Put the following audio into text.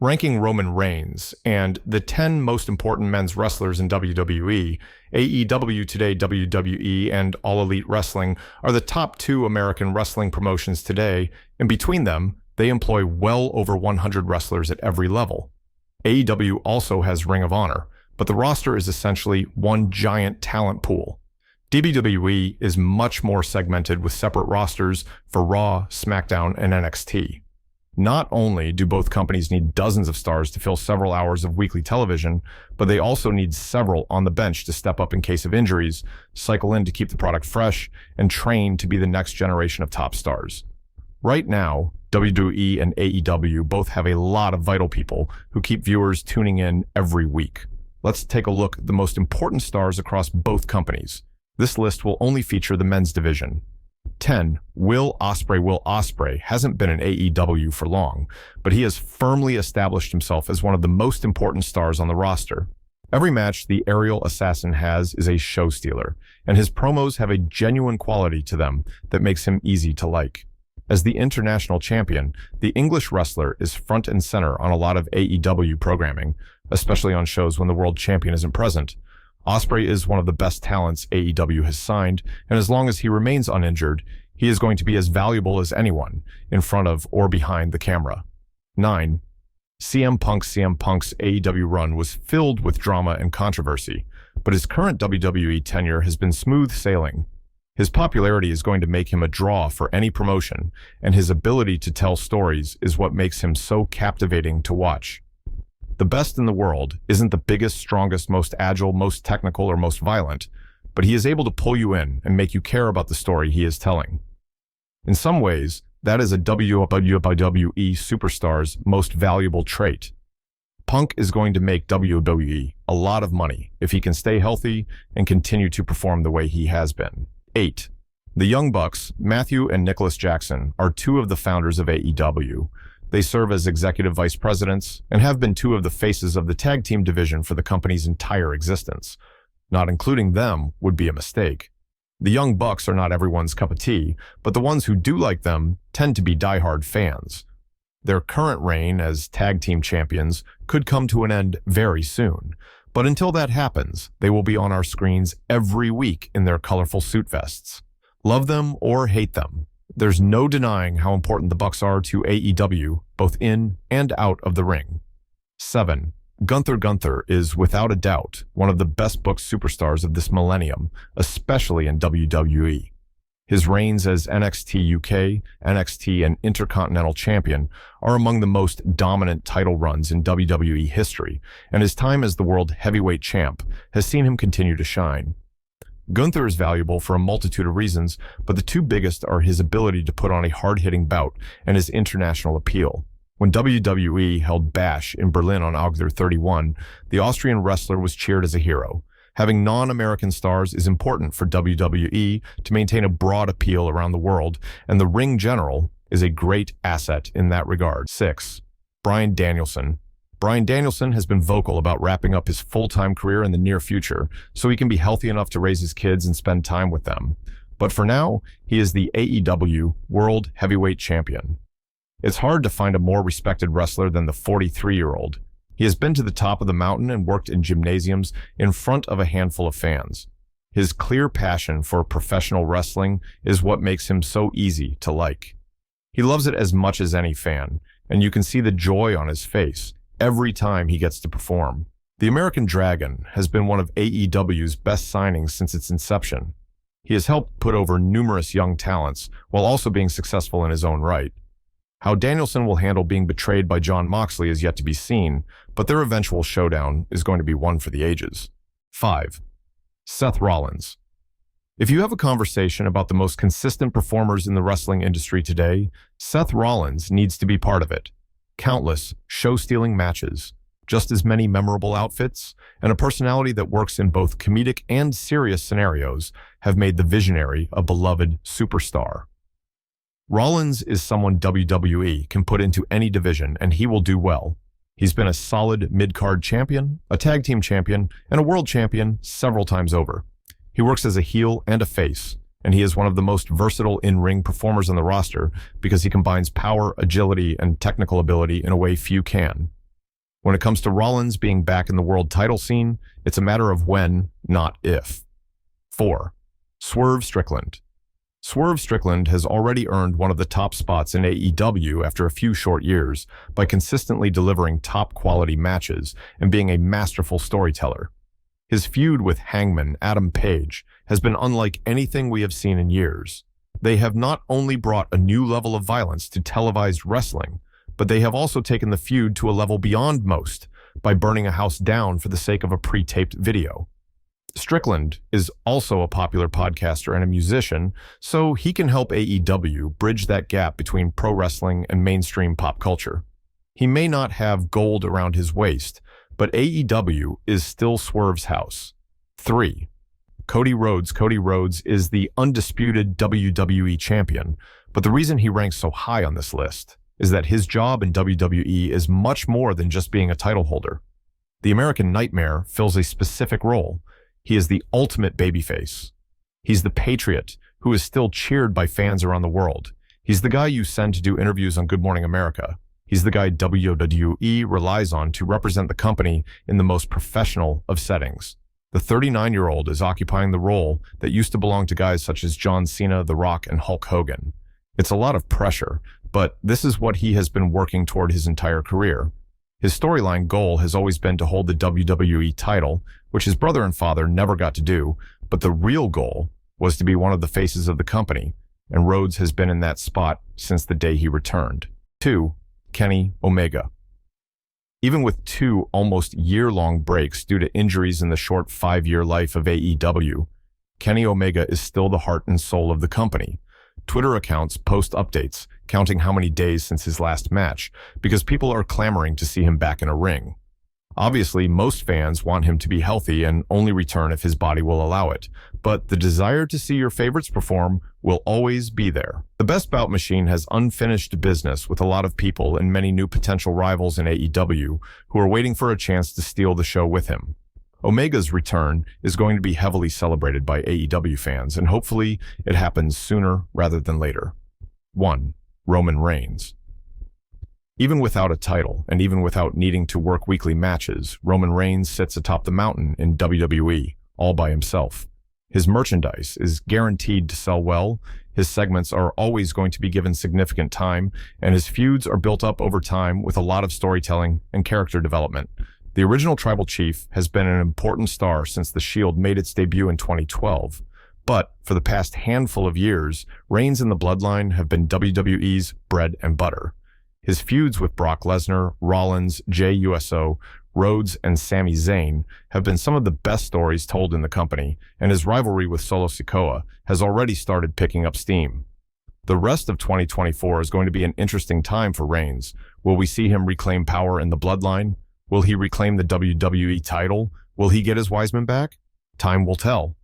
ranking Roman Reigns and the 10 most important men's wrestlers in WWE, AEW today, WWE and All Elite Wrestling are the top 2 American wrestling promotions today, and between them, they employ well over 100 wrestlers at every level. AEW also has Ring of Honor, but the roster is essentially one giant talent pool. WWE is much more segmented with separate rosters for Raw, SmackDown, and NXT. Not only do both companies need dozens of stars to fill several hours of weekly television, but they also need several on the bench to step up in case of injuries, cycle in to keep the product fresh, and train to be the next generation of top stars. Right now, WWE and AEW both have a lot of vital people who keep viewers tuning in every week. Let's take a look at the most important stars across both companies. This list will only feature the men's division. 10. Will Osprey hasn't been in AEW for long, but he has firmly established himself as one of the most important stars on the roster. Every match the aerial assassin has is a show stealer, and his promos have a genuine quality to them that makes him easy to like. As the international champion, the English wrestler is front and center on a lot of AEW programming, especially on shows when the world champion isn't present. Osprey is one of the best talents AEW has signed, and as long as he remains uninjured, he is going to be as valuable as anyone, in front of or behind the camera. 9. CM Punk's AEW run was filled with drama and controversy, but his current WWE tenure has been smooth sailing. His popularity is going to make him a draw for any promotion, and his ability to tell stories is what makes him so captivating to watch. The best in the world isn't the biggest, strongest, most agile, most technical, or most violent, but he is able to pull you in and make you care about the story he is telling. In some ways, that is a WWE superstar's most valuable trait. Punk is going to make WWE a lot of money if he can stay healthy and continue to perform the way he has been. 8. The Young Bucks, Matthew and Nicholas Jackson, are 2 of the founders of AEW. They serve as executive vice presidents and have been 2 of the faces of the tag team division for the company's entire existence. Not including them would be a mistake. The Young Bucks are not everyone's cup of tea, but the ones who do like them tend to be diehard fans. Their current reign as tag team champions could come to an end very soon, but until that happens, they will be on our screens every week in their colorful suit vests. Love them or hate them, there's no denying how important the Bucks are to AEW, both in and out of the ring. 7. Gunther is, without a doubt, one of the best booked superstars of this millennium, especially in WWE. His reigns as NXT UK, NXT, and Intercontinental Champion are among the most dominant title runs in WWE history, and his time as the World Heavyweight Champ has seen him continue to shine. Gunther is valuable for a multitude of reasons, but the 2 biggest are his ability to put on a hard-hitting bout and his international appeal. When WWE held Bash in Berlin on August 31, the Austrian wrestler was cheered as a hero. Having non-American stars is important for WWE to maintain a broad appeal around the world, and the Ring General is a great asset in that regard. 6. Bryan Danielson. Bryan Danielson has been vocal about wrapping up his full-time career in the near future so he can be healthy enough to raise his kids and spend time with them. But for now, he is the AEW World Heavyweight Champion. It's hard to find a more respected wrestler than the 43-year-old. He has been to the top of the mountain and worked in gymnasiums in front of a handful of fans. His clear passion for professional wrestling is what makes him so easy to like. He loves it as much as any fan, and you can see the joy on his face every time he gets to perform. The American Dragon has been one of AEW's best signings since its inception. He has helped put over numerous young talents while also being successful in his own right. How Danielson will handle being betrayed by Jon Moxley is yet to be seen, but their eventual showdown is going to be one for the ages. 5. Seth Rollins. If you have a conversation about the most consistent performers in the wrestling industry today, Seth Rollins needs to be part of it. Countless show-stealing matches, just as many memorable outfits, and a personality that works in both comedic and serious scenarios have made the visionary a beloved superstar. Rollins is someone WWE can put into any division, and he will do well. He's been a solid mid-card champion, a tag team champion, and a world champion several times over. He works as a heel and a face, and he is one of the most versatile in-ring performers on the roster because he combines power, agility, and technical ability in a way few can. When it comes to Rollins being back in the world title scene, it's a matter of when, not if. 4. Swerve Strickland. Swerve Strickland has already earned one of the top spots in AEW after a few short years by consistently delivering top-quality matches and being a masterful storyteller. His feud with Hangman Adam Page has been unlike anything we have seen in years. They have not only brought a new level of violence to televised wrestling, but they have also taken the feud to a level beyond most by burning a house down for the sake of a pre-taped video. Strickland is also a popular podcaster and a musician, so he can help AEW bridge that gap between pro wrestling and mainstream pop culture. He may not have gold around his waist, but AEW is still Swerve's house. 3. Cody Rhodes. Cody Rhodes is the undisputed WWE champion, but the reason he ranks so high on this list is that his job in WWE is much more than just being a title holder. The American Nightmare fills a specific role. He is the ultimate babyface. He's the patriot who is still cheered by fans around the world. He's the guy you send to do interviews on Good Morning America. He's the guy WWE relies on to represent the company in the most professional of settings. The 39-year-old is occupying the role that used to belong to guys such as John Cena, The Rock, and Hulk Hogan. It's a lot of pressure, but this is what he has been working toward his entire career. His storyline goal has always been to hold the WWE title, which his brother and father never got to do, but the real goal was to be one of the faces of the company, and Rhodes has been in that spot since the day he returned. 2. Kenny Omega. Even with 2 almost year-long breaks due to injuries in the short 5-year life of AEW, Kenny Omega is still the heart and soul of the company. Twitter accounts post updates counting how many days since his last match because people are clamoring to see him back in a ring. Obviously, most fans want him to be healthy and only return if his body will allow it, but the desire to see your favorites perform will always be there. The Best Bout machine has unfinished business with a lot of people and many new potential rivals in AEW who are waiting for a chance to steal the show with him. Omega's return is going to be heavily celebrated by AEW fans, and hopefully it happens sooner rather than later. 1. Roman Reigns. Even without a title, and even without needing to work weekly matches, Roman Reigns sits atop the mountain in WWE, all by himself. His merchandise is guaranteed to sell well, his segments are always going to be given significant time, and his feuds are built up over time with a lot of storytelling and character development. The original Tribal Chief has been an important star since The Shield made its debut in 2012. But for the past handful of years, Reigns and the Bloodline have been WWE's bread and butter. His feuds with Brock Lesnar, Rollins, Jey Uso, Rhodes, and Sami Zayn have been some of the best stories told in the company, and his rivalry with Solo Sikoa has already started picking up steam. The rest of 2024 is going to be an interesting time for Reigns. Will we see him reclaim power in the Bloodline? Will he reclaim the WWE title? Will he get his Wiseman back? Time will tell.